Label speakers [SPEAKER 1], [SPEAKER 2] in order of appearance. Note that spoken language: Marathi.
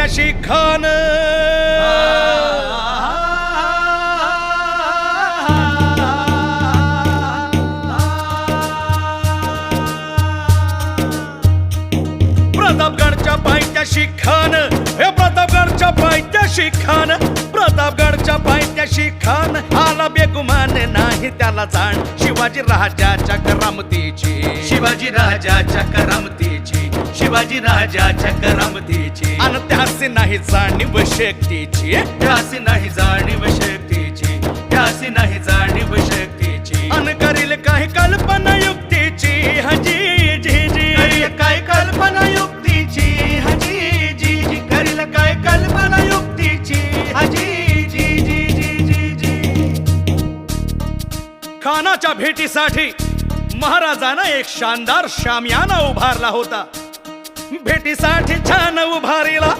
[SPEAKER 1] त्याशी खान प्रतापगडच्या पायथ्याशी खान हे प्रतापगडच्या पायथ्याशी खान प्रतापगडच्या पायथ्याशी खान आला बेगुमान नाही त्याला जाण शिवाजी राजाच्या करामतीची
[SPEAKER 2] शिवाजी राजाच्या करामतीची शिवाजी राजाच्या करामतीची
[SPEAKER 1] आणि त्यासी नाही जाणीव शक्तीची
[SPEAKER 2] त्यासी नाही जाणीव शक्तीची त्यासी नाही जाणीव शक्तीची
[SPEAKER 1] अन करील काही कल्पना युक्तीची हजी जी जी
[SPEAKER 2] करील काय कल्पना युक्तीची हजी जी जी करील काय कल्पना युक्तीची हजी जी जी जी जी जी
[SPEAKER 1] खानाच्या भेटीसाठी महाराजांना एक शानदार शामियाना उभारला होता भेटीसाठी छान उभारीला